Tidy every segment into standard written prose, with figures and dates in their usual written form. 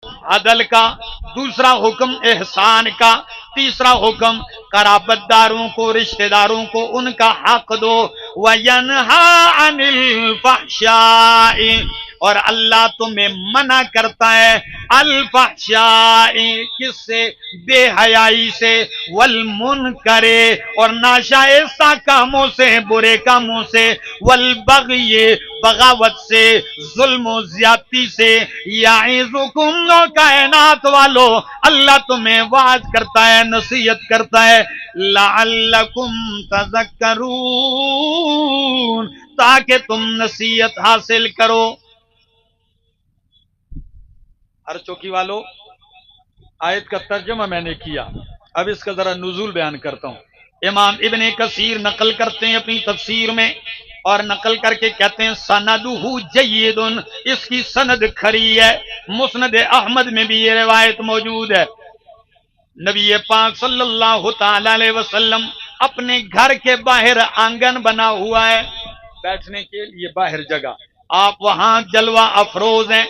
عدل کا، دوسرا حکم احسان کا، تیسرا حکم قرابت داروں کو، رشتہ داروں کو ان کا حق دو۔ وَيَنْهَا عَنِ الْفَحْشَاءِ، اور اللہ تمہیں منع کرتا ہے الفحشاء، کس سے؟ بے حیائی سے، والمنکر، اور ناشائستہ کاموں سے، برے کاموں سے، والبغی، بغاوت سے، ظلم و زیادتی سے۔ یعظکم، کائنات والو اللہ تمہیں وعظ کرتا ہے، نصیحت کرتا ہے، لعلکم تذکرون، تاکہ تم نصیحت حاصل کرو۔ ہر چوکی والو آیت کا ترجمہ میں نے کیا، اب اس کا ذرا نزول بیان کرتا ہوں۔ امام ابن کثیر نقل کرتے ہیں اپنی تفسیر میں، اور نقل کر کے کہتے ہیں سندہ جید، اس کی سند کھری ہے۔ مسند احمد میں بھی یہ روایت موجود ہے۔ نبی پاک صلی اللہ تعالی علیہ وسلم اپنے گھر کے باہر آنگن بنا ہوا ہے بیٹھنے کے لیے، باہر جگہ، آپ وہاں جلوہ افروز ہیں،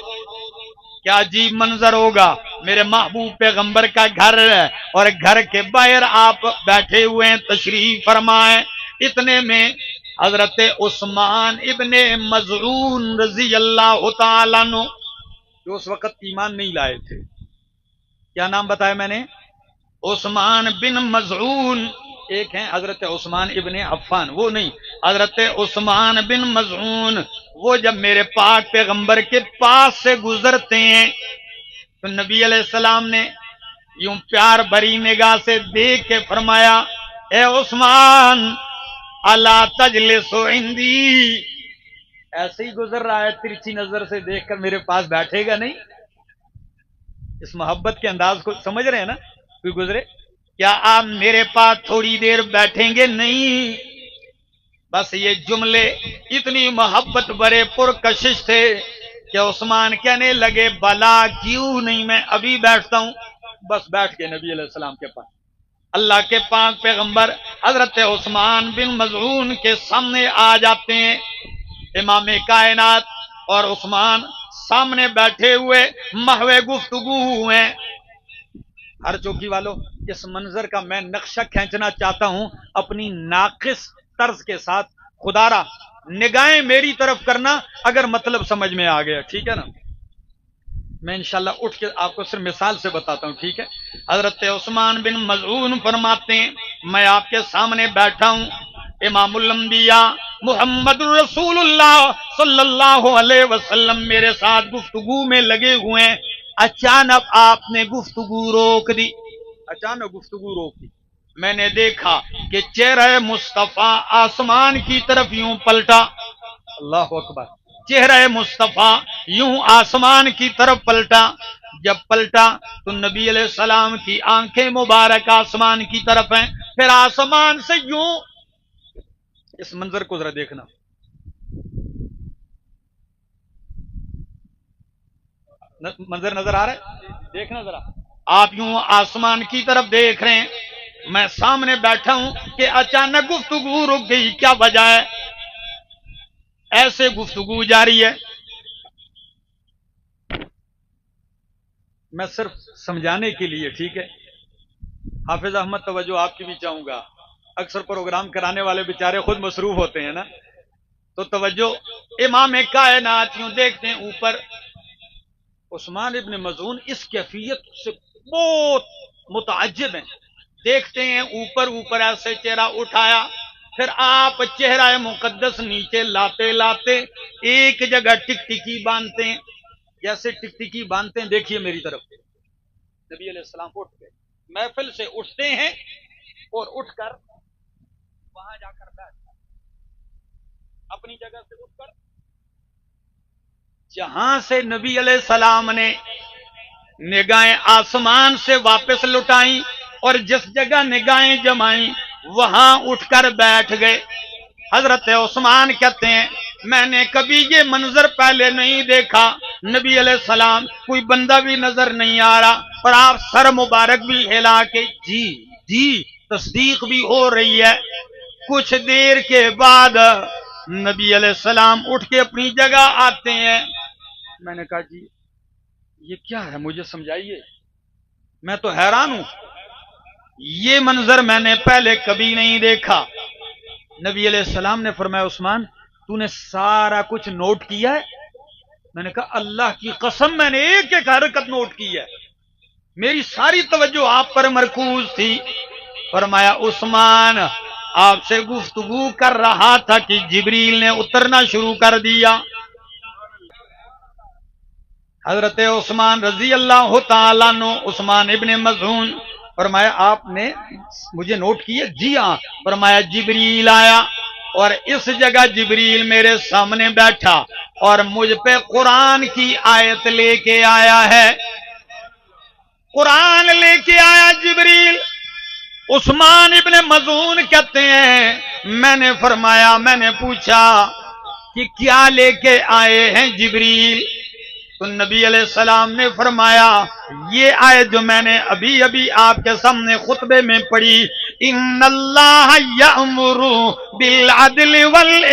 کیا عجیب منظر ہوگا، میرے محبوب پیغمبر کا گھر ہے اور گھر کے باہر آپ بیٹھے ہوئے ہیں، تشریف فرمائیں۔ اتنے میں حضرت عثمان ابن مظعون رضی اللہ تعالیٰ عنہ، جو اس وقت ایمان نہیں لائے تھے، کیا نام بتایا میں نے؟ عثمان بن مظعون، ایک ہیں حضرت عثمان ابن عفان، وہ نہیں، حضرت عثمان بن مظعون، وہ جب میرے پاک پیغمبر کے پاس سے گزرتے ہیں تو نبی علیہ السلام نے یوں پیار بھری نگاہ سے دیکھ کے فرمایا، اے عثمان الا تجلس عندی، ایسے ہی گزر رہا ہے ترچھی نظر سے دیکھ کر میرے پاس بیٹھے گا نہیں؟ اس محبت کے انداز کو سمجھ رہے ہیں نا؟ کوئی گزرے، کیا آپ میرے پاس تھوڑی دیر بیٹھیں گے؟ نہیں۔ بس یہ جملے اتنی محبت برے پرکشش تھے کہ عثمان کہنے لگے بلا کیوں نہیں، میں ابھی بیٹھتا ہوں۔ بس بیٹھ کے نبی علیہ السلام کے پاس اللہ کے پاک پیغمبر حضرت عثمان بن مظعون کے سامنے آ جاتے ہیں، امام کائنات اور عثمان سامنے بیٹھے ہوئے محو گفتگو ہوئے۔ ہر چوکی والو اس منظر کا میں نقشہ کھینچنا چاہتا ہوں اپنی ناقص طرز کے ساتھ، خدا را نگاہیں میری طرف کرنا اگر مطلب سمجھ میں آ گیا، ٹھیک ہے نا؟ میں انشاءاللہ اٹھ کے آپ کو صرف مثال سے بتاتا ہوں، ٹھیک ہے؟ حضرت عثمان بن مظعون فرماتے ہیں میں آپ کے سامنے بیٹھا ہوں، امام الانبیاء محمد رسول اللہ صلی اللہ علیہ وسلم میرے ساتھ گفتگو میں لگے ہوئے ہیں، اچانک آپ نے گفتگو روک دی، اچانک گفتگو روک دی۔ میں نے دیکھا کہ چہرہ مصطفیٰ آسمان کی طرف یوں پلٹا، اللہ اکبر، چہرہ مصطفیٰ یوں آسمان کی طرف پلٹا۔ جب پلٹا تو نبی علیہ السلام کی آنکھیں مبارک آسمان کی طرف ہیں، پھر آسمان سے یوں، اس منظر کو ذرا دیکھنا، منظر نظر آ رہا ہے؟ دیکھنا ذرا، آپ یوں آسمان کی طرف دیکھ رہے ہیں، میں سامنے بیٹھا ہوں کہ اچانک گفتگو رک گئی، کیا وجہ ہے؟ ایسے گفتگو جاری ہے۔ میں صرف سمجھانے کے لیے، ٹھیک ہے؟ حافظ احمد توجہ آپ کی بھی چاہوں گا، اکثر پروگرام کرانے والے بیچارے خود مصروف ہوتے ہیں نا، تو توجہ، امام کائنات یوں دیکھتے ہیں اوپر، عثمان ابن مظعون اس کیفیت سے بہت متعجب ہیں، دیکھتے ہیں اوپر اوپر ایسے چہرہ اٹھایا، پھر آپ چہرہ مقدس نیچے لاتے لاتے ایک جگہ ٹکٹکی باندھتے ہیں، جیسے ٹکٹکی باندھتے ہیں، دیکھیے میری طرف، نبی علیہ السلام اٹھ گئے، محفل سے اٹھتے ہیں اور اٹھ کر وہاں جا کر بیٹھتے، اپنی جگہ سے اٹھ کر جہاں سے نبی علیہ السلام نے نگاہیں آسمان سے واپس لٹائیں اور جس جگہ نگاہیں جمائیں وہاں اٹھ کر بیٹھ گئے۔ حضرت عثمان کہتے ہیں میں نے کبھی یہ منظر پہلے نہیں دیکھا، نبی علیہ السلام کوئی بندہ بھی نظر نہیں آ رہا اور آپ سر مبارک بھی ہلا کے جی جی تصدیق بھی ہو رہی ہے۔ کچھ دیر کے بعد نبی علیہ السلام اٹھ کے اپنی جگہ آتے ہیں، میں نے کہا جی یہ کیا ہے مجھے سمجھائیے، میں تو حیران ہوں، یہ منظر میں نے پہلے کبھی نہیں دیکھا۔ نبی علیہ السلام نے فرمایا عثمان تو نے سارا کچھ نوٹ کیا ہے؟ میں نے کہا اللہ کی قسم میں نے ایک ایک حرکت نوٹ کی ہے، میری ساری توجہ آپ پر مرکوز تھی۔ فرمایا عثمان آپ سے گفتگو کر رہا تھا کہ جبریل نے اترنا شروع کر دیا۔ حضرت عثمان رضی اللہ تعالیٰ عنہ، عثمان ابن مظعون، فرمایا آپ نے مجھے نوٹ کیا؟ جی ہاں۔ فرمایا جبریل آیا اور اس جگہ جبریل میرے سامنے بیٹھا اور مجھ پہ قرآن کی آیت لے کے آیا ہے، قرآن لے کے آیا جبریل۔ عثمان ابن مظعون کہتے ہیں میں نے فرمایا، میں نے پوچھا کہ کیا لے کے آئے ہیں جبریل؟ تو نبی علیہ السلام نے فرمایا یہ آیت جو میں نے ابھی ابھی آپ کے سامنے خطبے میں پڑھی، ان اللہ یأمر بالعدل والاحسان،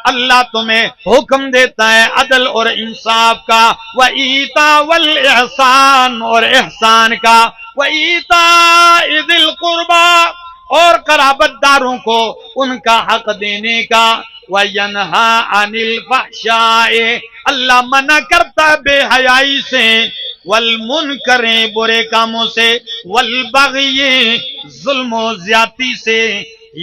اللہ تمہیں حکم دیتا ہے عدل اور انصاف کا، وَإِيتَاءَ وَالْإِحْسَانَ اور احسان کا، وَإِيتَاءِ ذِي الْقُرْبَى اور قرابت داروں کو ان کا حق دینے کا، وَيَنْهَا عَنِ الْفَحْشَاءِ اللہ منع کرتا ہے بے حیائی سے، وَالْمُنْکَرِ برے کاموں سے، وَالْبَغْيِ ظلم و زیادتی سے،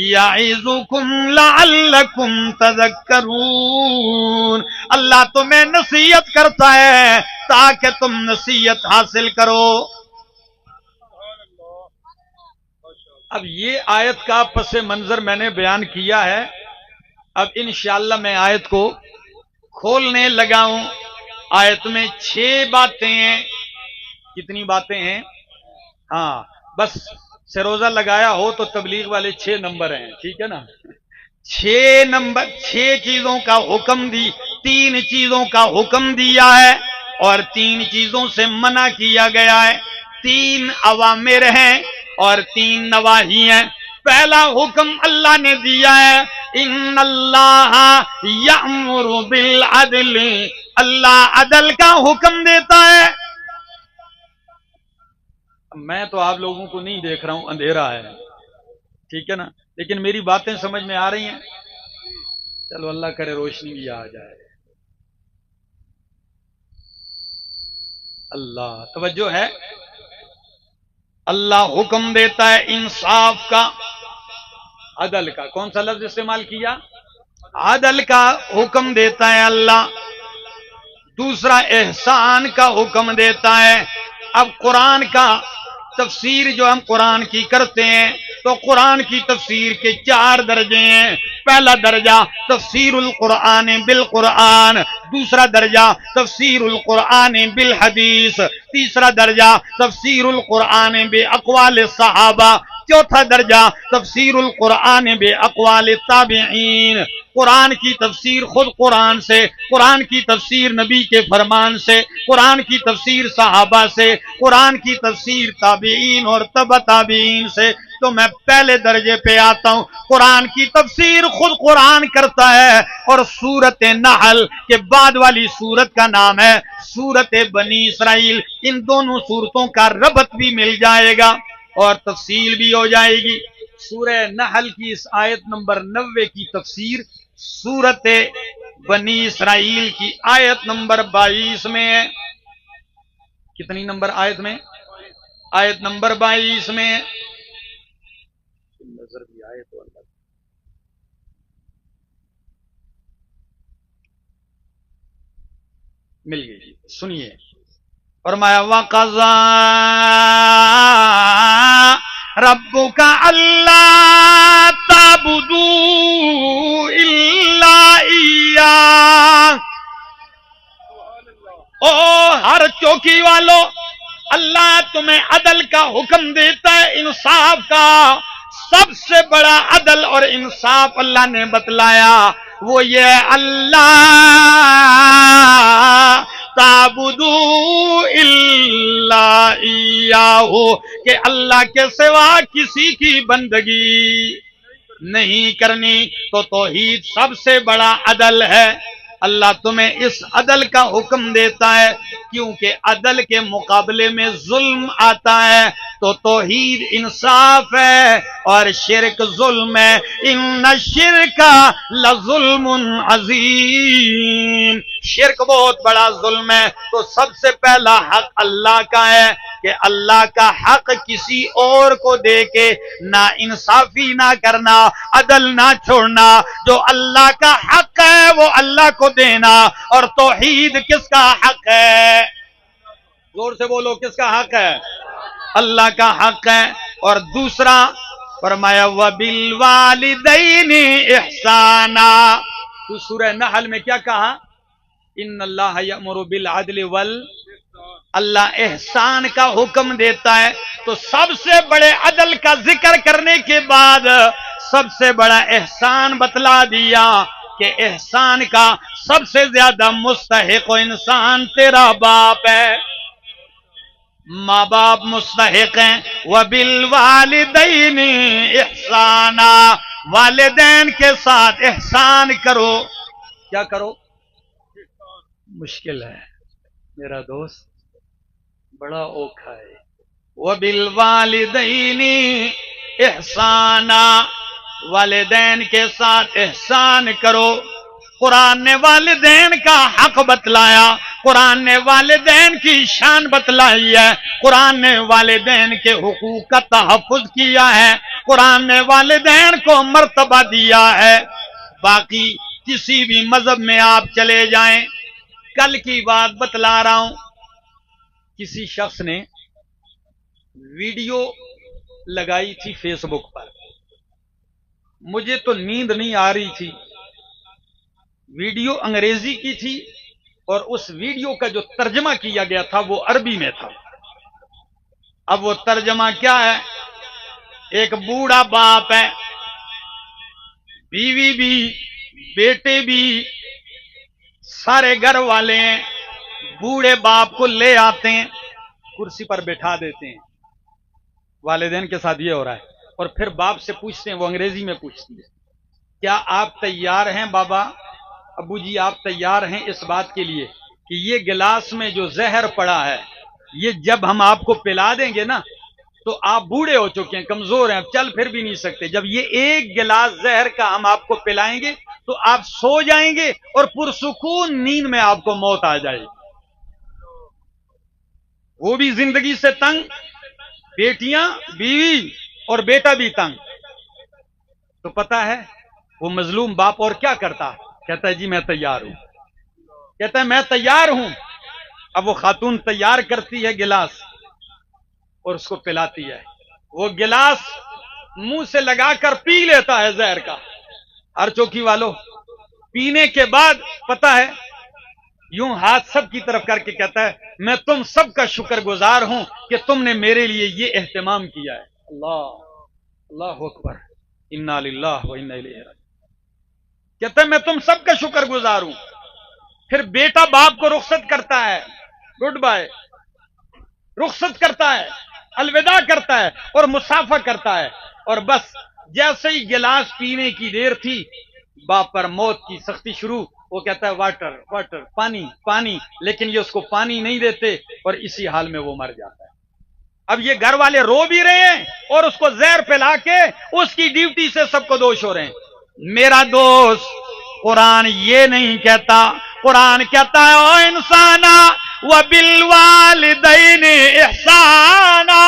یعظکم لعلکم تذکرون اللہ تمہیں نصیحت کرتا ہے تاکہ تم نصیحت حاصل کرو۔ اب یہ آیت کا پس منظر میں نے بیان کیا ہے، اب انشاءاللہ میں آیت کو کھولنے لگا ہوں۔ آیت میں 6 باتیں ہیں۔ کتنی باتیں ہیں؟ ہاں بس سے روزہ لگایا ہو تو تبلیغ والے 6 نمبر ہیں، ٹھیک ہے نا؟ 6 چیزوں کا حکم دی، 3 چیزوں کا حکم دیا ہے اور 3 چیزوں سے منع کیا گیا ہے۔ 3 اوامر ہیں اور 3 نواہی ہیں۔ پہلا حکم اللہ نے دیا ہے ان اللہ یأمر بالعدل، اللہ عدل کا حکم دیتا ہے۔ میں تو آپ لوگوں کو نہیں دیکھ رہا ہوں، اندھیرا ہے، ٹھیک ہے نا؟ لیکن میری باتیں سمجھ میں آ رہی ہیں؟ چلو اللہ کرے روشنی بھی آ جائے۔ اللہ توجہ ہے، اللہ حکم دیتا ہے انصاف کا، عدل کا۔ کون سا لفظ استعمال کیا؟ عدل کا حکم دیتا ہے اللہ۔ دوسرا احسان کا حکم دیتا ہے۔ اب قرآن کا تفسیر جو ہم قرآن کی کرتے ہیں تو قرآن کی تفسیر کے 4 درجے ہیں۔ پہلا درجہ تفسیر القرآن بالقرآن، دوسرا درجہ تفسیر القرآن بالحدیث، تیسرا درجہ تفسیر القرآن باقوال الصحابہ، چوتھا درجہ تفسیر القرآن باقوال التابعین۔ قرآن کی تفسیر خود قرآن سے، قرآن کی تفسیر نبی کے فرمان سے، قرآن کی تفسیر صحابہ سے، قرآن کی تفسیر تابعین اور تبع تابعین سے۔ تو میں پہلے درجے پہ آتا ہوں، قرآن کی تفسیر خود قرآن کرتا ہے، اور سورت نحل کے بعد والی سورت کا نام ہے سورت بنی اسرائیل۔ ان دونوں سورتوں کا ربط بھی مل جائے گا اور تفصیل بھی ہو جائے گی۔ سورہ نحل کی اس آیت نمبر 90 کی تفسیر سورت بنی اسرائیل کی آیت نمبر 22 میں ہے۔ کتنی نمبر آیت میں؟ آیت نمبر 22 میں ہے۔ نظر بھی آئے تو اللہ مل گئی جی، سنیے۔ فرمایا وَقَضَىٰ رَبُّكَ أَلَّا تَعْبُدُوا إِلَّا إِيَّاهُ، او ہر چوکی والو، اللہ تمہیں عدل کا حکم دیتا ہے، انصاف کا۔ سب سے بڑا عدل اور انصاف اللہ نے بتلایا وہ یہ اللہ تعبدوا الا ایاہ، کہ اللہ کے سوا کسی کی بندگی نہیں کرنی۔ تو توحید سب سے بڑا عدل ہے۔ اللہ تمہیں اس عدل کا حکم دیتا ہے کیونکہ عدل کے مقابلے میں ظلم آتا ہے تو توحید انصاف ہے اور شرک ظلم ہے. ان الشرک لظلم عظیم، شرک بہت بڑا ظلم ہے. تو سب سے پہلا حق اللہ کا ہے کہ اللہ کا حق کسی اور کو دے کے نہ انصافی نہ کرنا، عدل نہ چھوڑنا. جو اللہ کا حق ہے وہ اللہ کو دینا. اور توحید کس کا حق ہے؟ زور سے بولو، کس کا حق ہے؟ اللہ کا حق ہے. اور دوسرا فرمایا وَبِالْوَالِدَيْنِ إِحْسَانًا. تو سورہ نحل میں کیا کہا؟ ان اللہ یأمر بالعدل اللہ احسان کا حکم دیتا ہے. تو سب سے بڑے عدل کا ذکر کرنے کے بعد سب سے بڑا احسان بتلا دیا کہ احسان کا سب سے زیادہ مستحق انسان تیرا باپ ہے. ماں باپ مستحق ہیں. وَبِالْوَالِدَيْنِ إِحْسَانًا، والدین کے ساتھ احسان کرو. کیا کرو؟ مشکل ہے میرا دوست، بڑا اوکھا ہے. وَبِالْوَالِدَيْنِ إِحْسَانًا، والدین کے ساتھ احسان کرو. قرآن نے والدین کا حق بتلایا، قرآن نے والدین کی شان بتلائی ہے، قرآن نے والدین کے حقوق کا تحفظ کیا ہے، قرآن نے والدین کو مرتبہ دیا ہے. باقی کسی بھی مذہب میں آپ چلے جائیں، کل کی بات بتلا رہا ہوں، کسی شخص نے ویڈیو لگائی تھی فیس بک پر. مجھے تو نیند نہیں آ رہی تھی. ویڈیو انگریزی کی تھی اور اس ویڈیو کا جو ترجمہ کیا گیا تھا وہ عربی میں تھا. اب وہ ترجمہ کیا ہے؟ ایک بوڑھا باپ ہے، بیوی بھی، بیٹے بھی، سارے گھر والے ہیں. بوڑھے باپ کو لے آتے ہیں، کرسی پر بٹھا دیتے ہیں. والدین کے ساتھ یہ ہو رہا ہے. اور پھر باپ سے پوچھتے ہیں، وہ انگریزی میں پوچھتی ہے، کیا آپ تیار ہیں بابا، ابو جی آپ تیار ہیں اس بات کے لیے کہ یہ گلاس میں جو زہر پڑا ہے یہ جب ہم آپ کو پلا دیں گے نا تو آپ بوڑھے ہو چکے ہیں، کمزور ہیں، اب چل پھر بھی نہیں سکتے. جب یہ ایک گلاس زہر کا ہم آپ کو پلائیں گے تو آپ سو جائیں گے اور پرسکون نیند میں آپ کو موت آ جائے گی. وہ بھی زندگی سے تنگ، بیٹیاں، بیوی اور بیٹا بھی تنگ. تو پتہ ہے وہ مظلوم باپ اور کیا کرتا؟ کہتا ہے جی میں تیار ہوں. کہتا ہے میں تیار ہوں. اب وہ خاتون تیار کرتی ہے گلاس اور اس کو پلاتی ہے. وہ گلاس منہ سے لگا کر پی لیتا ہے زہر کا. ہر چوکی والوں، پینے کے بعد پتہ ہے یوں ہاتھ سب کی طرف کر کے کہتا ہے میں تم سب کا شکر گزار ہوں کہ تم نے میرے لیے یہ اہتمام کیا ہے. اللہ اکبر، انا للہ و انا الیہ راجعون. کہتا ہے میں تم سب کا شکر گزار ہوں. پھر بیٹا باپ کو رخصت کرتا ہے، گڈ بائے، رخصت کرتا ہے، الوداع کرتا ہے اور مسافہ کرتا ہے. اور بس جیسے ہی گلاس پینے کی دیر تھی باپ پر موت کی سختی شروع. وہ کہتا ہے واٹر واٹر، پانی پانی، لیکن یہ اس کو پانی نہیں دیتے اور اسی حال میں وہ مر جاتا ہے. اب یہ گھر والے رو بھی رہے ہیں اور اس کو زہر پلا کے اس کی ڈیوٹی سے سب کو دوش ہو رہے ہیں. میرا دوست، قرآن یہ نہیں کہتا. قرآن کہتا ہے او انسانا وبالوالدین احسانا.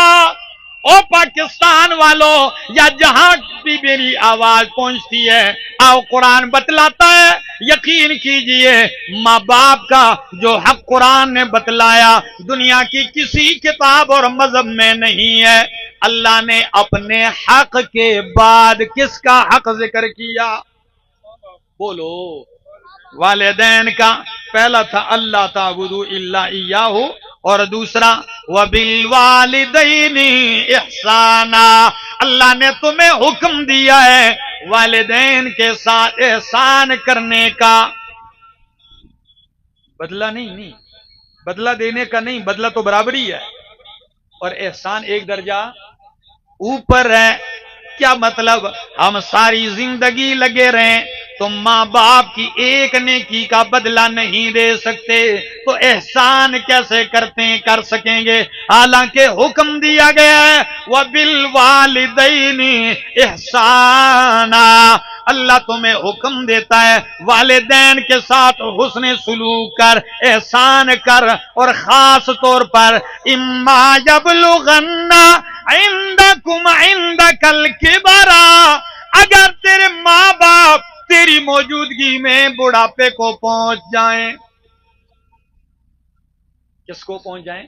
او پاکستان والوں یا جہاں بھی میری آواز پہنچتی ہے، آؤ قرآن بتلاتا ہے. یقین کیجئے ماں باپ کا جو حق قرآن نے بتلایا دنیا کی کسی کتاب اور مذہب میں نہیں ہے. اللہ نے اپنے حق کے بعد کس کا حق ذکر کیا؟ بولو. والدین کا. پہلا تھا اللہ تعبدوا الا ایاہ اور دوسرا وبالوالدین احسانا. اللہ نے تمہیں حکم دیا ہے والدین کے ساتھ احسان کرنے کا. بدلہ نہیں، بدلہ دینے کا نہیں، بدلہ تو برابری ہے اور احسان ایک درجہ اوپر ہے. کیا مطلب؟ ہم ساری زندگی لگے رہیں تم ماں باپ کی ایک نیکی کا بدلہ نہیں دے سکتے تو احسان کیسے کر سکیں گے؟ حالانکہ حکم دیا گیا ہے وَبِالْوَالِدَيْنِ احسانا، اللہ تمہیں حکم دیتا ہے والدین کے ساتھ حسن سلوک کر، احسان کر، اور خاص طور پر اما یبلغن عندکم عندک الکبر، اگر تیرے ماں باپ تیری موجودگی میں بڑھاپے کو پہنچ جائیں، کس کو پہنچ جائیں؟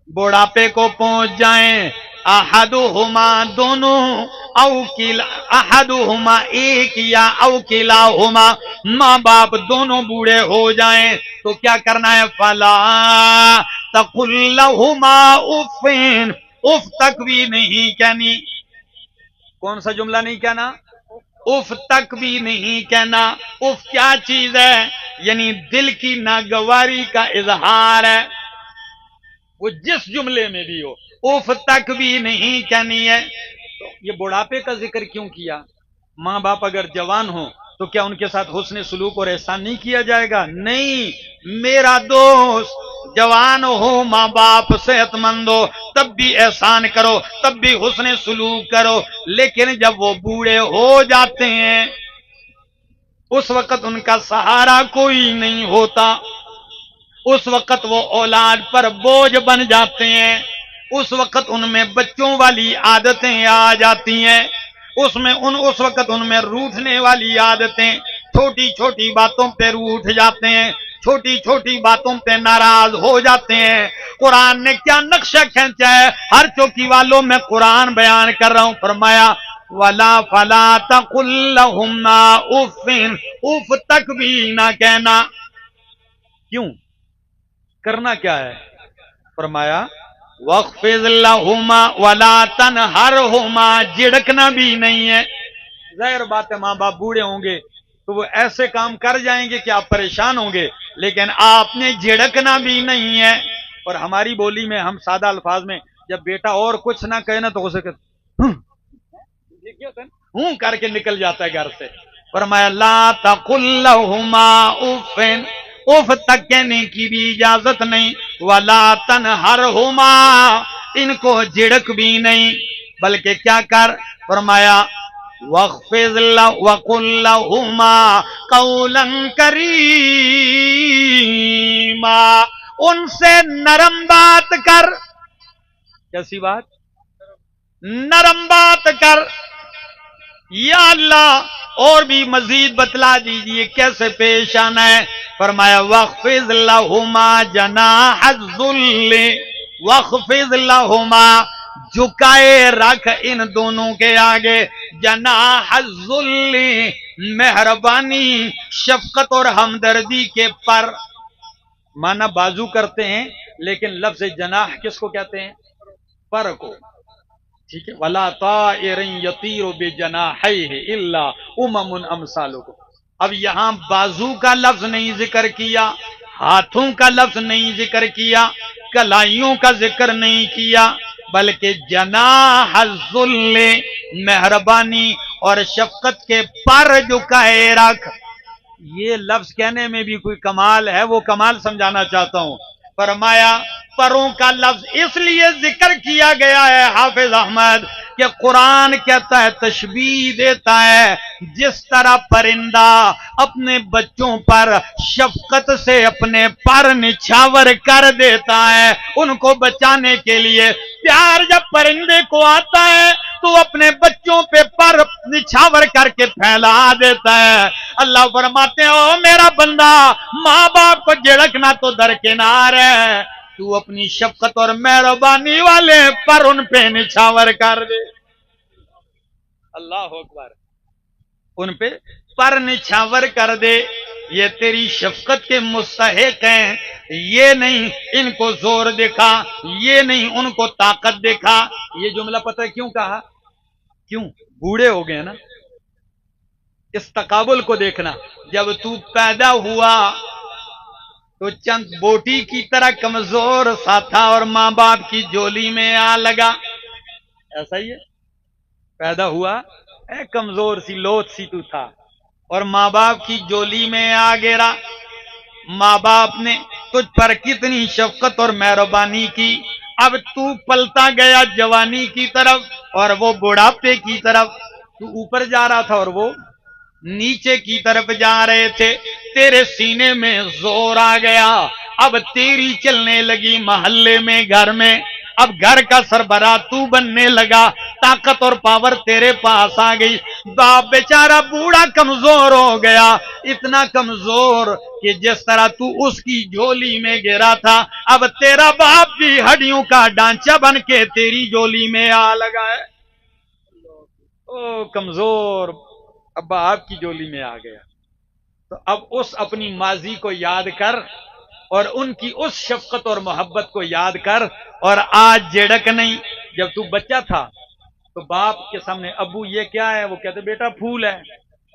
بڑھاپے کو پہنچ جائیں، احدہما دونوں، احدہما ایک یا او کلاہما، ماں باپ دونوں بوڑھے ہو جائیں تو کیا کرنا ہے؟ فلا تقل لہما اف، اف تک بھی نہیں کہنی۔ کون سا جملہ نہیں کہنا؟ اف تک بھی نہیں کہنا۔ اف کیا چیز ہے؟ یعنی دل کی ناگواری کا اظہار ہے، وہ جس جملے میں بھی ہو اف تک بھی نہیں کہنی ہے۔ تو یہ بڑھاپے کا ذکر کیوں کیا؟ ماں باپ اگر جوان ہوں تو کیا ان کے ساتھ حسن سلوک اور احسان نہیں کیا جائے گا؟ نہیں، میرا دوست، جوان ہو، ماں باپ صحت مند ہو، تب بھی احسان کرو، تب بھی حسن سلوک کرو، لیکن جب وہ بوڑھے ہو جاتے ہیں اس وقت ان کا سہارا کوئی نہیں ہوتا، اس وقت وہ اولاد پر بوجھ بن جاتے ہیں، اس وقت ان میں بچوں والی عادتیں آ جاتی ہیں، اس وقت ان میں روٹھنے والی عادتیں، چھوٹی چھوٹی باتوں پہ روٹھ جاتے ہیں، چھوٹی چھوٹی باتوں پہ ناراض ہو جاتے ہیں۔ قرآن نے کیا نقشہ کھینچا ہے؟ ہر چوکی والوں میں قرآن بیان کر رہا ہوں، فرمایا وَلَا فَلَا تَقُلْ لَهُمَا اُفٍّ، اف تک بھی نہ کہنا۔ کیوں کرنا کیا ہے؟ فرمایا وَاخْفِضْ لَهُمَا وَلَا تَنْهَرْهُمَا، جھڑکنا بھی نہیں ہے۔ ظاہر بات ہے ماں باپ بوڑھے ہوں گے تو وہ ایسے کام کر جائیں گے کہ آپ پریشان ہوں گے، لیکن آپ نے جھڑکنا بھی نہیں ہے۔ اور ہماری بولی میں ہم سادہ الفاظ میں جب بیٹا اور کچھ نہ کہے نا تو اسے ہوں کر کے نکل جاتا ہے گھر سے۔ فرمایا لا تقل لہما اف، اف تک کہنے کی بھی اجازت نہیں، ولا تنہرہما، ان کو جھڑک بھی نہیں، بلکہ کیا کر؟ فرمایا وَاخْفِضْ وَقُلْ لَهُمَا قَوْلًا كَرِيمًا، ان سے نرم بات کر۔ کیسی بات؟ نرم بات کر۔ یا اللہ، اور بھی مزید بتلا دیجئے کیسے پیش آنا ہے؟ فرمایا وَاخْفِضْ لَهُمَا جَنَاحَ الذُّلِّ، وَاخْفِضْ لَهُمَا، جھکائے رکھ ان دونوں کے آگے، جناح الذل، مہربانی، شفقت اور ہمدردی کے پر، مانا بازو کرتے ہیں لیکن لفظ جناح کس کو کہتے ہیں؟ پر کو، ٹھیک ہے؟ وَلَا طَائِرٌ يَطِيرُ بِجَنَاحَيْهِ إِلَّا أُمَمٌ أَمْثَالُكُمْ۔ اب یہاں بازو کا لفظ نہیں ذکر کیا، ہاتھوں کا لفظ نہیں ذکر کیا، کلائیوں کا ذکر نہیں کیا، بلکہ جناح الذل، مہربانی اور شفقت کے پر جھکائے رکھ۔ یہ لفظ کہنے میں بھی کوئی کمال ہے، وہ کمال سمجھانا چاہتا ہوں۔ فرمایا پروں کا لفظ اس لیے ذکر کیا گیا ہے حافظ احمد کہ قرآن کہتا ہے، تشبیہ دیتا ہے، جس طرح پرندہ اپنے بچوں پر شفقت سے اپنے پر نچھاور کر دیتا ہے ان کو بچانے کے لیے، پیار جب پرندے کو آتا ہے تو اپنے بچوں پہ پر نچھاور کر کے پھیلا دیتا ہے۔ اللہ فرماتے ہیں او میرا بندہ، ماں باپ کو جھڑکنا تو درکنار ہے، تو اپنی شفقت اور مہربانی والے پر ان پہ نچھاور کر دے۔ اللہ اکبر، ان پہ پر نچھاور کر دے، یہ تیری شفقت کے مستحق ہیں، یہ نہیں ان کو زور دکھا، یہ نہیں ان کو طاقت دکھا۔ یہ جملہ پتہ ہے کیوں کہا؟ کیوں؟ بوڑھے ہو گئے نا، اس تقابل کو دیکھنا، جب تو پیدا ہوا تو چند بوٹی کی طرح کمزور سا تھا اور ماں باپ کی جولی میں آ لگا، ایسا ہی ہے؟ پیدا ہوا کمزور سی لوت سی تو تھا، اور ماں باپ کی جولی میں آ گرا. ماں باپ نے تجھ پر کتنی شفقت اور مہربانی کی. اب تو پلتا گیا جوانی کی طرف اور وہ بڑھاپے کی طرف. تو اوپر جا رہا تھا اور وہ نیچے کی طرف جا رہے تھے. تیرے سینے میں زور آ گیا. اب تیری چلنے لگی محلے میں، گھر میں. اب گھر کا سربراہ تو بننے لگا. طاقت اور پاور تیرے پاس آ گئی. باپ بیچارہ بوڑھا کمزور ہو گیا، اتنا کمزور کہ جس طرح تو اس کی جھولی میں گرا تھا، اب تیرا باپ بھی ہڈیوں کا ڈھانچہ بن کے تیری جھولی میں آ لگا ہے. او کمزور ابا آپ کی جولی میں آ گیا. تو اب اس اپنی ماضی کو یاد کر اور ان کی اس شفقت اور محبت کو یاد کر، اور آج جھڑک نہیں. جب تو بچہ تھا تو باپ کے سامنے ابو یہ کیا ہے، وہ کہتے بیٹا پھول ہے.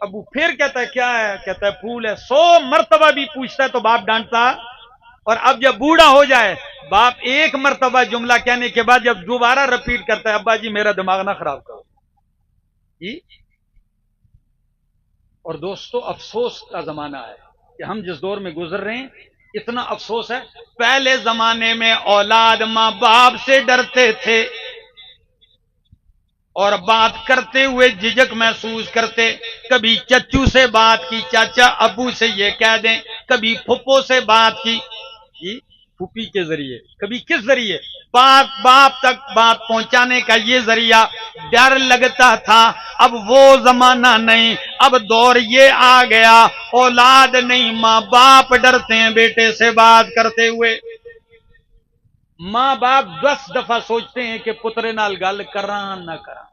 ابو پھر کہتا ہے کیا ہے، کہتا ہے پھول ہے. 100 مرتبہ بھی پوچھتا ہے تو باپ ڈانٹتا. اور اب جب بوڑھا ہو جائے باپ ایک مرتبہ جملہ کہنے کے بعد جب دوبارہ رپیٹ کرتا ہے ابا جی میرا دماغ نہ خراب کرو جی. اور دوستو افسوس کا زمانہ ہے کہ ہم جس دور میں گزر رہے ہیں، اتنا افسوس ہے. پہلے زمانے میں اولاد ماں باپ سے ڈرتے تھے اور بات کرتے ہوئے جھجک محسوس کرتے. کبھی چچو سے بات کی، چاچا ابو سے یہ کہہ دیں. کبھی پھپھو سے بات کی جی پھوپھی کے ذریعے، کبھی کس ذریعے، باپ تک بات پہنچانے کا یہ ذریعہ. ڈر لگتا تھا. اب وہ زمانہ نہیں، اب دور یہ آ گیا اولاد نہیں ماں باپ ڈرتے ہیں بیٹے سے بات کرتے ہوئے. ماں باپ 10 دفعہ سوچتے ہیں کہ پترے نال گل کراں نہ کراں،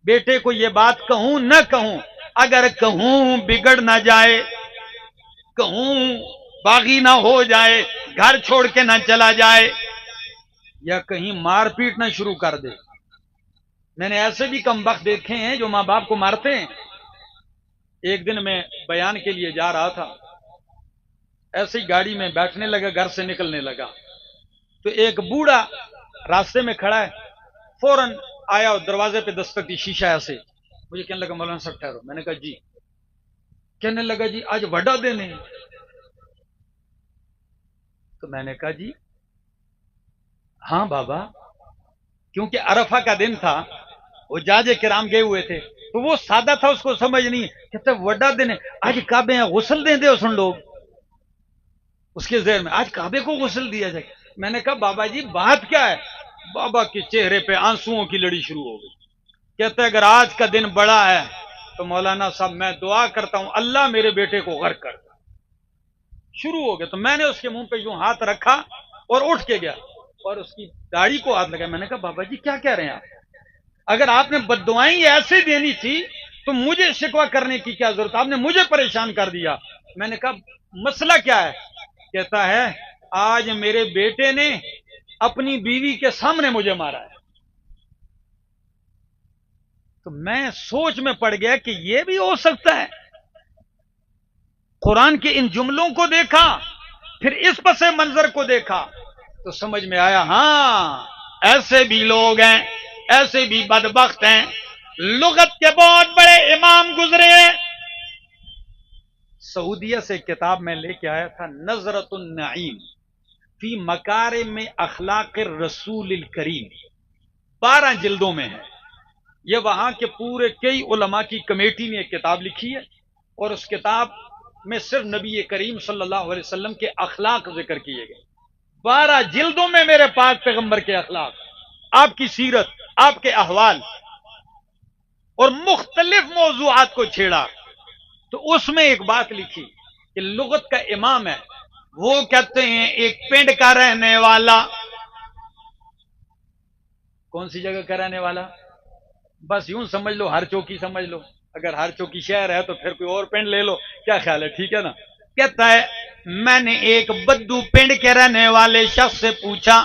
بیٹے کو یہ بات کہوں نہ کہوں. اگر کہوں بگڑ نہ جائے، کہوں باغی نہ ہو جائے، گھر چھوڑ کے نہ چلا جائے، یا کہیں مار پیٹ نہ شروع کر دے. میں نے ایسے بھی کم بخت دیکھے ہیں جو ماں باپ کو مارتے ہیں. ایک دن میں بیان کے لیے جا رہا تھا، ایسے ہی گاڑی میں بیٹھنے لگا، گھر سے نکلنے لگا تو ایک بوڑھا راستے میں کھڑا ہے. فوراً آیا اور دروازے پہ دستک دی، شیشہ ایسے. مجھے کہنے لگا مولانا صاحب ٹھہرو. میں نے کہا جی. کہنے لگا جی آج وڈا دن ہے. تو میں نے کہا جی ہاں بابا، کیونکہ عرفہ کا دن تھا، وہ جاج کرام گئے ہوئے تھے تو وہ سادہ تھا، اس کو سمجھ نہیں. کہتے وڈا دن ہے، آج کعبے ہیں غسل دیں دے سن لوگ. اس کے ذہن میں آج کعبے کو غسل دیا جائے. میں نے کہا بابا جی بات کیا ہے؟ بابا کے چہرے پہ آنسوؤں کی لڑی شروع ہو گئی. کہتے اگر آج کا دن بڑا ہے تو مولانا صاحب میں دعا کرتا ہوں اللہ میرے بیٹے کو غرق کر. شروع ہو گیا. تو میں نے اس کے منہ پہ یوں ہاتھ رکھا اور اٹھ کے گیا اور اس کی داڑھی کو ہاتھ لگایا. میں نے کہا بابا جی کیا کہہ رہے ہیں آپ؟ اگر آپ نے بددعائیں ایسے دینی تھی تو مجھے شکوہ کرنے کی کیا ضرورت؟ آپ نے مجھے پریشان کر دیا. میں نے کہا مسئلہ کیا ہے؟ کہتا ہے آج میرے بیٹے نے اپنی بیوی کے سامنے مجھے مارا ہے. تو میں سوچ میں پڑ گیا کہ یہ بھی ہو سکتا ہے. قرآن کے ان جملوں کو دیکھا، پھر اس پس منظر کو دیکھا تو سمجھ میں آیا ہاں ایسے بھی لوگ ہیں، ایسے بھی بدبخت ہیں. لغت کے بہت بڑے امام گزرے ہیں. سعودیہ سے کتاب میں لے کے آیا تھا، نظرۃ النعیم فی مکارم اخلاق الرسول الکریم، 12 جلدوں میں ہے. یہ وہاں کے پورے کئی علماء کی کمیٹی نے ایک کتاب لکھی ہے اور اس کتاب میں صرف نبی کریم صلی اللہ علیہ وسلم کے اخلاق ذکر کیے گئے. 12 جلدوں میں میرے پاک پیغمبر کے اخلاق، آپ کی سیرت، آپ کے احوال اور مختلف موضوعات کو چھیڑا. تو اس میں ایک بات لکھی کہ لغت کا امام ہے، وہ کہتے ہیں ایک پنڈ کا رہنے والا. کون سی جگہ کا رہنے والا؟ بس یوں سمجھ لو ہر چوکی سمجھ لو. اگر ہر چوکی شہر ہے تو پھر کوئی اور پنڈ لے لو، کیا خیال ہے؟ ٹھیک ہے نا. کہتا ہے میں نے ایک بدو پنڈ کے رہنے والے شخص سے پوچھا.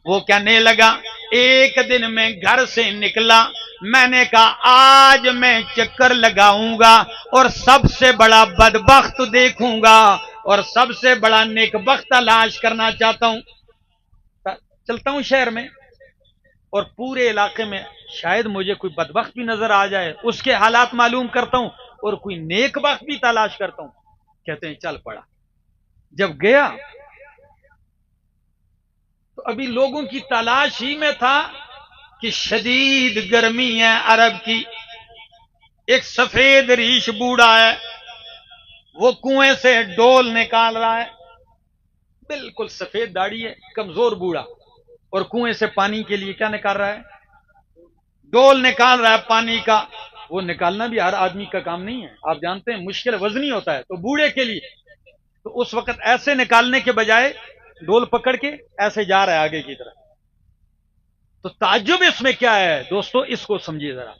وہ کہنے لگا ایک دن میں گھر سے نکلا، میں نے کہا آج میں چکر لگاؤں گا اور سب سے بڑا بدبخت دیکھوں گا اور سب سے بڑا نیکبخت تلاش کرنا چاہتا ہوں. چلتا ہوں شہر میں اور پورے علاقے میں شاید مجھے کوئی بدبخت بھی نظر آ جائے، اس کے حالات معلوم کرتا ہوں. اور کوئی نیک بخت بھی تلاش کرتا ہوں. کہتے ہیں چل پڑا. جب گیا تو ابھی لوگوں کی تلاش ہی میں تھا کہ شدید گرمی ہے عرب کی. ایک سفید ریش بوڑھا ہے, وہ کنویں سے ڈول نکال رہا ہے, بالکل سفید داڑھی ہے, کمزور بوڑھا, اور کنویں سے پانی کے لیے کیا نکال رہا ہے؟ ڈول نکال رہا ہے پانی کا. وہ نکالنا بھی ہر آدمی کا کام نہیں ہے, آپ جانتے ہیں مشکل وزنی ہوتا ہے, تو بوڑھے کے لیے تو اس وقت ایسے نکالنے کے بجائے ڈول پکڑ کے ایسے جا رہا ہے آگے کی طرف. تو تعجب اس میں کیا ہے دوستو, اس کو سمجھیے ذرا.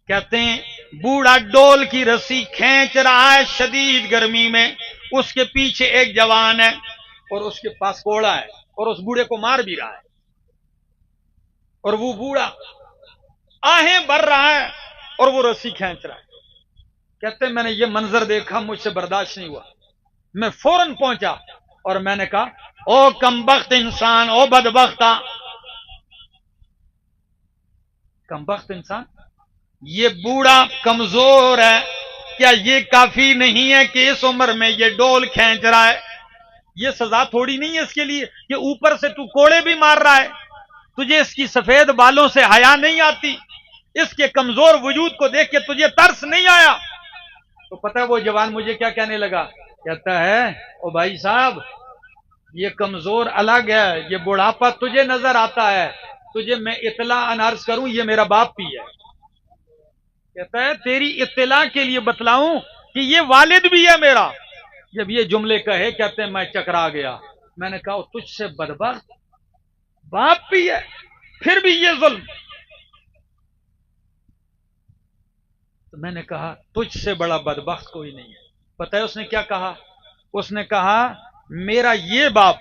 کہتے ہیں بوڑھا ڈول کی رسی کھینچ رہا ہے شدید گرمی میں, اس کے پیچھے ایک جوان ہے اور اس کے پاس کوڑا ہے اور اس بوڑھے کو مار بھی رہا ہے, اور وہ بوڑھا آہیں بھر رہا ہے اور وہ رسی کھینچ رہا ہے. کہتے ہیں میں نے یہ منظر دیکھا, مجھ سے برداشت نہیں ہوا, میں فوراً پہنچا اور میں نے کہا او کمبخت انسان, او بدبختہ, کمبخت انسان, یہ بوڑھا کمزور ہے, کیا یہ کافی نہیں ہے کہ اس عمر میں یہ ڈول کھینچ رہا ہے؟ یہ سزا تھوڑی نہیں ہے اس کے لیے کہ اوپر سے تو کوڑے بھی مار رہا ہے, تجھے اس کی سفید بالوں سے حیا نہیں آتی, اس کے کمزور وجود کو دیکھ کے تجھے ترس نہیں آیا؟ تو پتہ ہے وہ جوان مجھے کیا کہنے لگا, کہتا ہے او بھائی صاحب یہ کمزور الگ ہے, یہ بڑھاپا تجھے نظر آتا ہے, تجھے میں اطلاع عرض کروں یہ میرا باپ بھی ہے. کہتا ہے تیری اطلاع کے لیے بتلاؤں کہ یہ والد بھی ہے میرا. جب یہ جملے کہے کہتے ہیں میں چکرا گیا, میں نے کہا تجھ سے بدبخت باپ بھی ہے پھر بھی یہ ظلم. تو میں نے کہا تجھ سے بڑا بدبخت کوئی نہیں ہے. پتہ ہے اس نے کیا کہا؟ اس نے کہا میرا یہ باپ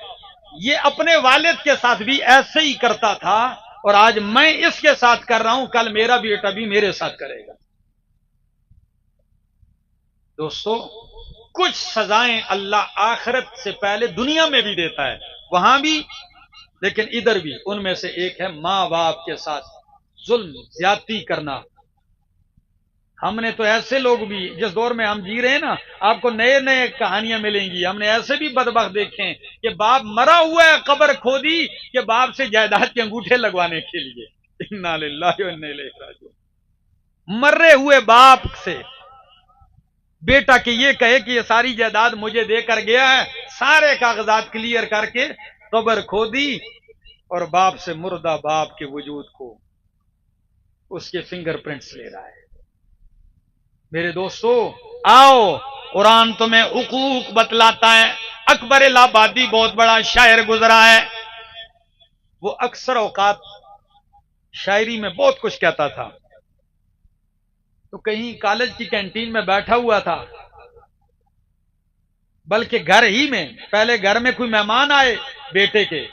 یہ اپنے والد کے ساتھ بھی ایسے ہی کرتا تھا, اور آج میں اس کے ساتھ کر رہا ہوں, کل میرا بیٹا بھی میرے ساتھ کرے گا. دوستو کچھ سزائیں اللہ آخرت سے پہلے دنیا میں بھی دیتا ہے, وہاں بھی لیکن ادھر بھی. ان میں سے ایک ہے ماں باپ کے ساتھ ظلم زیادتی کرنا. ہم نے تو ایسے لوگ بھی جس دور میں ہم جی رہے ہیں نا, آپ کو نئے نئے کہانیاں ملیں گی. ہم نے ایسے بھی بدبخت دیکھے ہیں کہ باپ مرا ہوا ہے, قبر کھودی کہ باپ سے جائیداد کے انگوٹھے لگوانے کے لیے. انا للہ و انا الیہ راجعون. مرے ہوئے باپ سے بیٹا کہ یہ کہے کہ یہ ساری جائیداد مجھے دے کر گیا ہے, سارے کاغذات کلیئر کر کے قبر کھودی, اور باپ سے مردہ باپ کے وجود کو اس کے فنگر پرنٹس لے رہا ہے. میرے دوستو آؤ قرآن تمہیں حقوق بتلاتا ہے. اکبر الہ آبادی بہت بڑا شاعر گزرا ہے, وہ اکثر اوقات شاعری میں بہت کچھ کہتا تھا. تو کہیں کالج کی کینٹین میں بیٹھا ہوا تھا, بلکہ گھر ہی میں, پہلے گھر میں کوئی مہمان آئے بیٹے کے,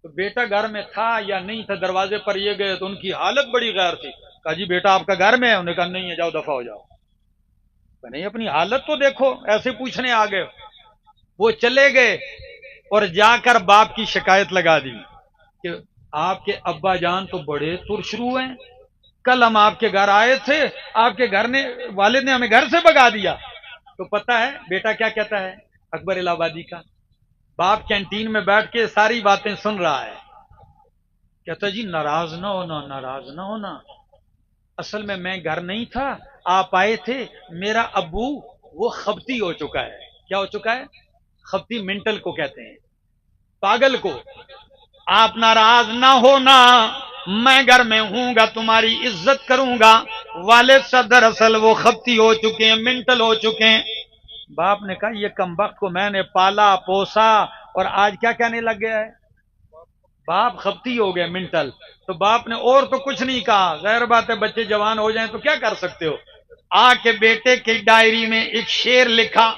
تو بیٹا گھر میں تھا یا نہیں تھا, دروازے پر یہ گئے تو ان کی حالت بڑی غیر تھی. کہا جی بیٹا آپ کا گھر میں ہے؟ انہوں نے کہا نہیں ہے, جاؤ دفع ہو جاؤ. نہیں اپنی حالت تو دیکھو, ایسے پوچھنے آ گئے. وہ چلے گئے اور جا کر باپ کی شکایت لگا دی کہ آپ کے ابا جان تو بڑے ترشرو ہیں, کل ہم آپ کے گھر آئے تھے, آپ کے گھر نے والد نے ہمیں گھر سے بھگا دیا. تو پتہ ہے بیٹا کیا کہتا ہے اکبر الہ آبادی کا؟ باپ کینٹین میں بیٹھ کے ساری باتیں سن رہا ہے, کہتا جی ناراض نہ ہونا, ناراض نہ ہونا, اصل میں گھر نہیں تھا, آپ آئے تھے, میرا ابو وہ خبتی ہو چکا ہے. کیا ہو چکا ہے؟ خبتی, منٹل کو کہتے ہیں, پاگل کو. آپ ناراض نہ ہونا, میں گھر میں ہوں گا, تمہاری عزت کروں گا. والد سے دراصل وہ خبتی ہو چکے ہیں, منٹل ہو چکے ہیں. باپ نے کہا یہ کمبخت کو میں نے پالا پوسا اور آج کیا کہنے لگ گیا ہے؟ باپ خبتی ہو گئے, منٹل. تو باپ نے اور تو کچھ نہیں کہا, غیر بات ہے بچے جوان ہو جائیں تو کیا کر سکتے ہو. آ کے بیٹے کی ڈائری میں ایک شعر لکھا,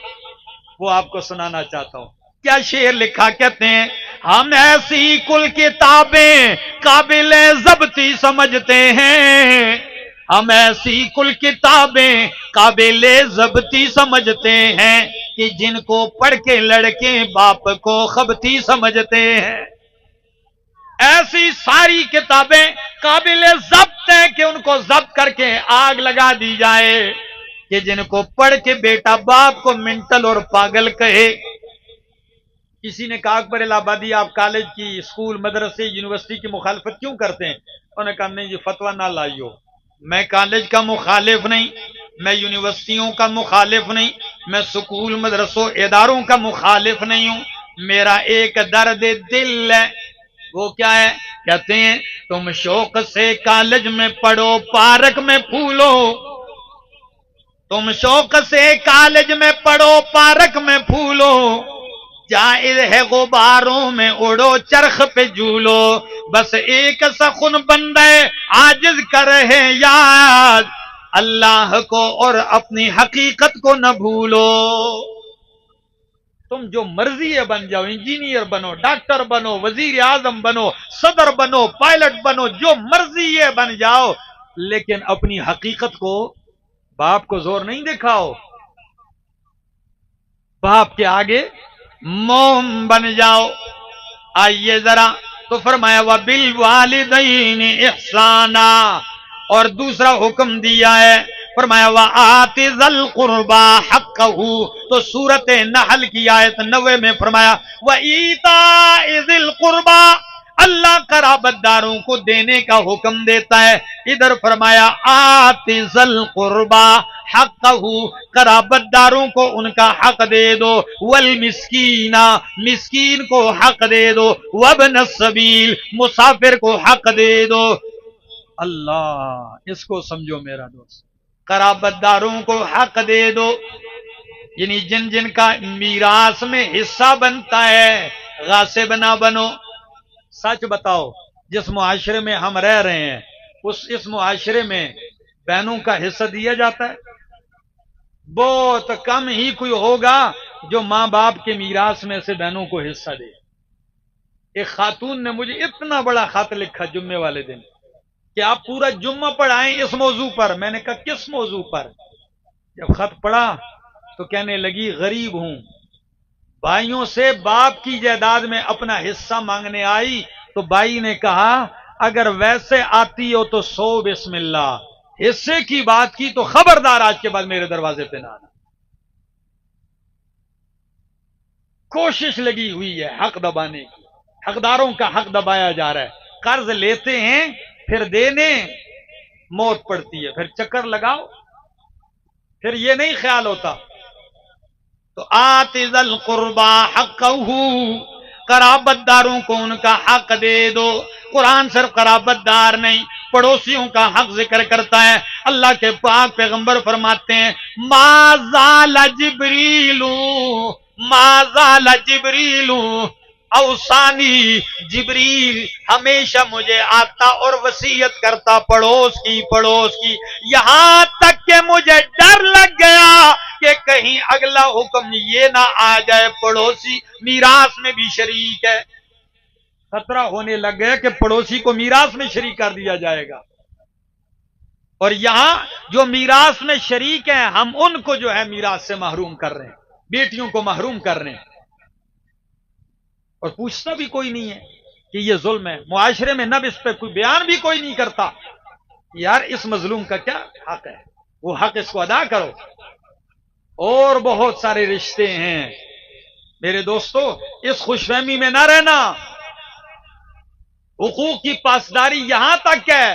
وہ آپ کو سنانا چاہتا ہوں. کیا شعر لکھا؟ کہتے ہیں ہم ایسی کل کتابیں قابل ضبطی سمجھتے ہیں, ہم ایسی کل کتابیں قابل ضبطی سمجھتے ہیں کہ جن کو پڑھ کے لڑکے باپ کو خبتی سمجھتے ہیں. ایسی ساری کتابیں قابل ضبط ہیں کہ ان کو ضبط کر کے آگ لگا دی جائے. کہ جن کو پڑھ کے بیٹا باپ کو منٹل اور پاگل کہے. کسی نے کہا اکبر الہ آبادی آپ کالج کی، اسکول، مدرسے، یونیورسٹی کی مخالفت کیوں کرتے ہیں؟ انہوں نے کہا نہیں جی فتویٰ نہ لائیو، میں کالج کا مخالف نہیں، میں یونیورسٹیوں کا مخالف نہیں، میں سکول مدرسوں اداروں کا مخالف نہیں ہوں، میرا ایک درد دل ہے. وہ کیا ہے؟ کہتے ہیں تم شوق سے کالج میں پڑھو، پارک میں پھولو. تم شوق سے کالج میں پڑھو، پارک میں پھولو، جائز ہے غباروں میں اڑو، چرخ پہ جھولو. بس ایک سخن بندے عاجز کر ہے یاد، اللہ کو اور اپنی حقیقت کو نہ بھولو. تم جو مرضی ہے بن جاؤ، انجینئر بنو، ڈاکٹر بنو، وزیر اعظم بنو، صدر بنو، پائلٹ بنو، جو مرضی ہے بن جاؤ، لیکن اپنی حقیقت کو، باپ کو زور نہیں دکھاؤ، باپ کے آگے موم بن جاؤ. آئیے ذرا تو فرمایا وَبِالْوَالِدَيْنِ إِحْسَانًا، اور دوسرا حکم دیا ہے فرمایا وَآتِ ذَا الْقُرْبَى حَقَّهُ. تو سورۃ نحل کی آیت 90 میں فرمایا وَإِيتَاءِ ذِي الْقُرْبَى، اللہ قرابت داروں کو دینے کا حکم دیتا ہے. ادھر فرمایا آتِ ذَا الْقُرْبَى حَقَّهُ، قرابت داروں کو ان کا حق دے دو، والمسکین، مسکین کو حق دے دو، وابن السبیل، مسافر کو حق دے دو. اللہ، اس کو سمجھو میرا دوست، قرابت داروں کو حق دے دو، یعنی جن جن کا میراث میں حصہ بنتا ہے، غاصب نہ بنو. سچ بتاؤ، جس معاشرے میں ہم رہ رہے ہیں اس معاشرے میں بہنوں کا حصہ دیا جاتا ہے؟ بہت کم ہی کوئی ہوگا جو ماں باپ کے میراث میں سے بہنوں کو حصہ دے. ایک خاتون نے مجھے اتنا بڑا خط لکھا جمعے والے دن کہ آپ پورا جمعہ پڑھائیں اس موضوع پر. میں نے کہا کس موضوع پر؟ جب خط پڑھا تو کہنے لگی غریب ہوں، بھائیوں سے باپ کی جائیداد میں اپنا حصہ مانگنے آئی تو بھائی نے کہا اگر ویسے آتی ہو تو 100 بسم اللہ، حصے کی بات کی تو خبردار آج کے بعد میرے دروازے پہ نہ آنا. کوشش لگی ہوئی ہے حق دبانے کی، حقداروں کا حق دبایا جا رہا ہے. قرض لیتے ہیں پھر دینے موت پڑتی ہے، پھر چکر لگاؤ، پھر یہ نہیں خیال ہوتا. تو آتِ ذی القربى حقہ، قرابت داروں کو ان کا حق دے دو. قرآن صرف قرابت دار نہیں، پڑوسیوں کا حق ذکر کرتا ہے. اللہ کے پاک پیغمبر فرماتے ہیں ما زال جبریل، ما زال جبریل اوصانی، جبریل ہمیشہ مجھے آتا اور وصیت کرتا پڑوس کی پڑوس کی، یہاں تک کہ مجھے ڈر لگ گیا کہ کہیں اگلا حکم یہ نہ آ جائے پڑوسی میراث میں بھی شریک ہے. خطرہ ہونے لگ گیا کہ پڑوسی کو میراث میں شریک کر دیا جائے گا. اور یہاں جو میراث میں شریک ہیں ہم ان کو جو ہے میراث سے محروم کر رہے ہیں، بیٹیوں کو محروم کر رہے ہیں، اور پوچھتا بھی کوئی نہیں ہے کہ یہ ظلم ہے. معاشرے میں نب اس پہ کوئی بیان بھی کوئی نہیں کرتا یار اس مظلوم کا کیا حق ہے، وہ حق اس کو ادا کرو. اور بہت سارے رشتے ہیں میرے دوستو، اس خوش فہمی میں نہ رہنا. حقوق کی پاسداری یہاں تک ہے،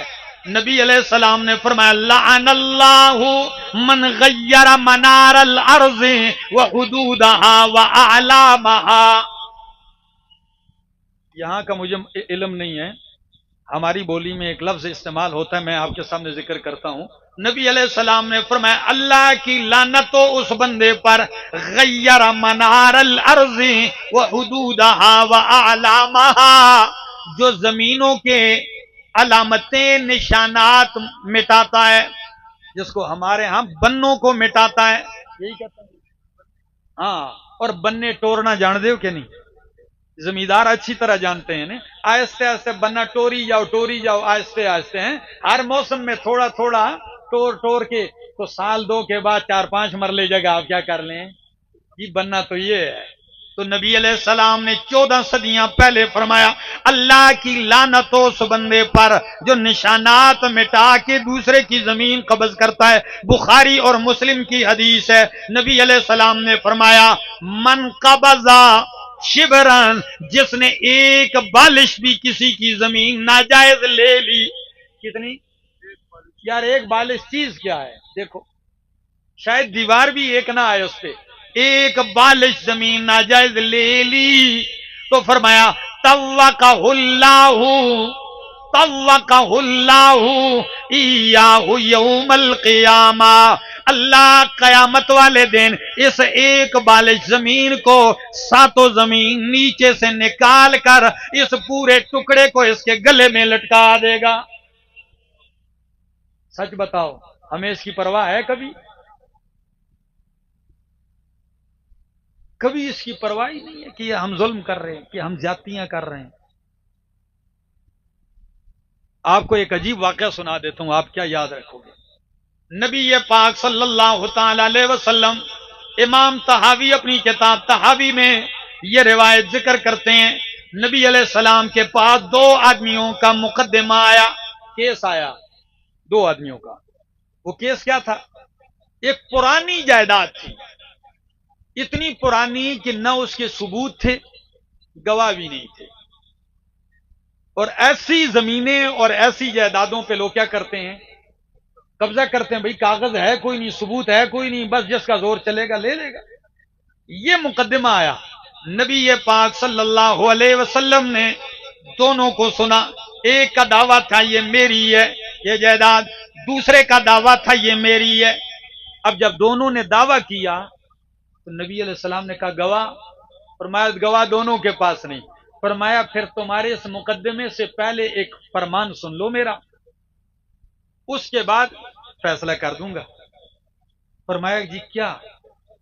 نبی علیہ السلام نے فرمایا لعن اللہ من غیر منار الارض وحدودها واعلامها. یہاں کا مجھے علم نہیں ہے، ہماری بولی میں ایک لفظ استعمال ہوتا ہے، میں آپ کے سامنے ذکر کرتا ہوں. نبی علیہ السلام نے فرمایا اللہ کی لعنت ہو اس بندے پر غیر منار الارض وحدودها واعلامها، جو زمینوں کے علامتیں نشانات مٹاتا ہے، جس کو ہمارے ہاں بنوں کو مٹاتا ہے، یہی کہتا ہے. ہاں، اور بننے ٹورنا جان دے کہ نہیں؟ زمیندار اچھی طرح جانتے ہیں نا، آہستہ آہستہ بننا ٹوری جاؤ آہستہ آہستہ ہیں. ہر موسم میں تھوڑا تھوڑا ٹور کے تو سال دو کے بعد 4-5 مرلے جگہ آپ کیا کر لیں جی، بننا تو یہ ہے. تو نبی علیہ السلام نے 14 صدیاں پہلے فرمایا اللہ کی لعنت ہو اس بندے پر جو نشانات مٹا کے دوسرے کی زمین قبض کرتا ہے۔ بخاری اور مسلم کی حدیث ہے، نبی علیہ السلام نے فرمایا من قبضا شبرن، جس نے ایک بالش بھی کسی کی زمین ناجائز لے لی۔ کتنی؟ یار ایک بالش چیز کیا ہے؟ دیکھو شاید دیوار بھی ایک نہ آئے اس پہ، ایک بالش زمین ناجائز لے لی تو فرمایا توقع اللہ ایاہ یوم القیامہ، اللہ قیامت والے دن اس ایک بالش زمین کو 7 زمین نیچے سے نکال کر اس پورے ٹکڑے کو اس کے گلے میں لٹکا دے گا۔ سچ بتاؤ ہمیں اس کی پرواہ ہے؟ کبھی اس کی پرواہ ہی نہیں ہے کہ ہم ظلم کر رہے ہیں، کہ ہم زیادتیاں کر رہے ہیں۔ آپ کو ایک عجیب واقعہ سنا دیتا ہوں، آپ کیا یاد رکھو گے۔ نبی پاک صلی اللہ تعالی علیہ وسلم، امام طحاوی اپنی کتاب طحاوی میں یہ روایت ذکر کرتے ہیں، نبی علیہ السلام کے پاس 2 آدمیوں کا مقدمہ آیا، کیس آیا 2 آدمیوں کا۔ وہ کیس کیا تھا؟ ایک پرانی جائیداد تھی، اتنی پرانی کہ نہ اس کے ثبوت تھے، گواہ بھی نہیں تھے، اور ایسی زمینیں اور ایسی جائیدادوں پہ لوگ کیا کرتے ہیں؟ قبضہ کرتے ہیں۔ بھئی کاغذ ہے کوئی نہیں، ثبوت ہے کوئی نہیں، بس جس کا زور چلے گا لے لے گا۔ یہ مقدمہ آیا، نبی پاک صلی اللہ علیہ وسلم نے دونوں کو سنا۔ ایک کا دعویٰ تھا یہ میری ہے یہ جائیداد، دوسرے کا دعویٰ تھا یہ میری ہے۔ اب جب دونوں نے دعویٰ کیا تو نبی علیہ السلام نے کہا گواہ؟ فرمایا گواہ دونوں کے پاس نہیں۔ فرمایا پھر تمہارے اس مقدمے سے پہلے ایک فرمان سن لو میرا، اس کے بعد فیصلہ کر دوں گا۔ فرمایا جی کیا؟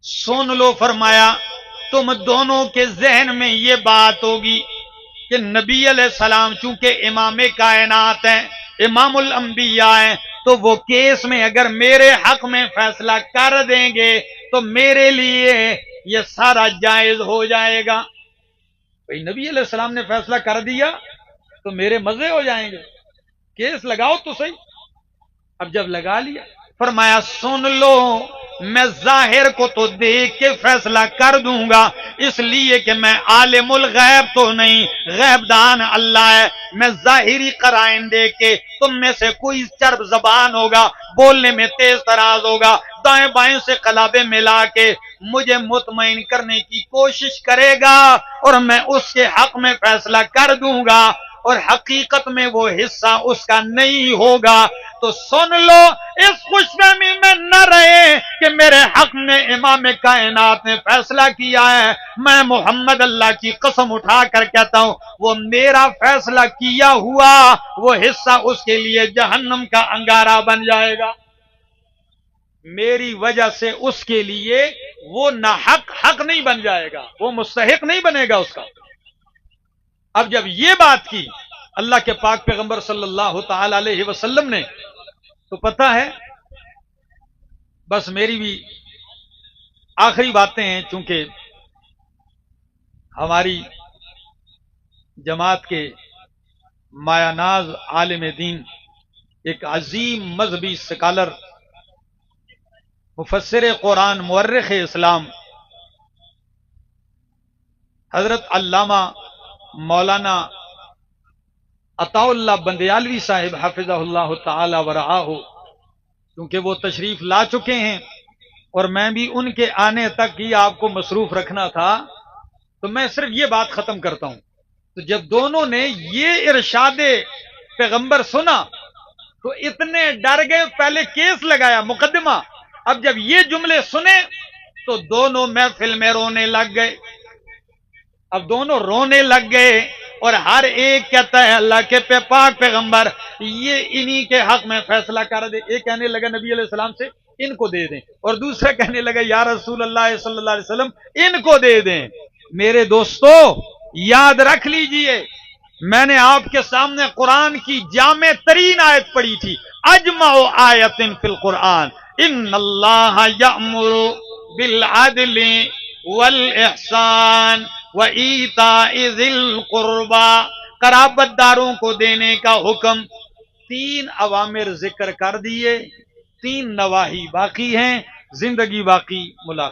سن لو۔ فرمایا تم دونوں کے ذہن میں یہ بات ہوگی کہ نبی علیہ السلام چونکہ امام کائنات ہیں، امام الانبیاء ہیں، تو وہ کیس میں اگر میرے حق میں فیصلہ کر دیں گے تو میرے لیے یہ سارا جائز ہو جائے گا۔ بھئی نبی علیہ السلام نے فیصلہ کر دیا تو میرے مزے ہو جائیں گے، کیس لگاؤ تو صحیح۔ اب جب لگا لیا، فرمایا سن لو، میں ظاہر کو تو دیکھ کے فیصلہ کر دوں گا، اس لیے کہ میں عالم الغیب تو نہیں، غیب دان اللہ ہے۔ میں ظاہری قرائن دیکھ کے تم میں سے کوئی چرب زبان ہوگا، بولنے میں تیز تراز ہوگا، دائیں بائیں سے قلابے ملا کے مجھے مطمئن کرنے کی کوشش کرے گا، اور میں اس کے حق میں فیصلہ کر دوں گا، اور حقیقت میں وہ حصہ اس کا نہیں ہوگا۔ تو سن لو، اس خوش فہمی میں نہ رہے کہ میرے حق میں امام کائنات نے فیصلہ کیا ہے۔ میں محمد اللہ کی قسم اٹھا کر کہتا ہوں، وہ میرا فیصلہ کیا ہوا وہ حصہ اس کے لیے جہنم کا انگارہ بن جائے گا، میری وجہ سے اس کے لیے وہ نہ حق نہیں بن جائے گا، وہ مستحق نہیں بنے گا اس کا۔ اب جب یہ بات کی اللہ کے پاک پیغمبر صلی اللہ تعالی علیہ وسلم نے، تو پتہ ہے بس میری بھی آخری باتیں ہیں، چونکہ ہماری جماعت کے مایہ ناز عالم دین، ایک عظیم مذہبی سکالر، مفسر قرآن، مورخ اسلام، حضرت علامہ مولانا عطا اللہ بندیالوی صاحب حفظہ اللہ تعالی ورعاہ، کیونکہ وہ تشریف لا چکے ہیں اور میں بھی ان کے آنے تک ہی آپ کو مصروف رکھنا تھا، تو میں صرف یہ بات ختم کرتا ہوں۔ تو جب دونوں نے یہ ارشاد پیغمبر سنا تو اتنے ڈر گئے، پہلے کیس لگایا مقدمہ، اب جب یہ جملے سنے تو دونوں محفل میں رونے لگ گئے۔ اب دونوں رونے لگ گئے اور ہر ایک کہتا ہے اللہ کے پاک پیغمبر یہ انہی کے حق میں فیصلہ کر دے۔ ایک کہنے لگا نبی علیہ السلام سے ان کو دے دیں، اور دوسرا کہنے لگا یا رسول اللہ صلی اللہ علیہ وسلم ان کو دے دیں۔ میرے دوستو یاد رکھ لیجئے، میں نے آپ کے سامنے قرآن کی جامع ترین آیت پڑھی تھی، اجمع آیت فی القرآن ان اللہ یأمر بالعدل والاحسان وایتاء ذی القربى، قرابت داروں کو دینے کا حکم. 3 اوامر ذکر کر دیے، 3 نواہی باقی ہیں، زندگی باقی ملاقات.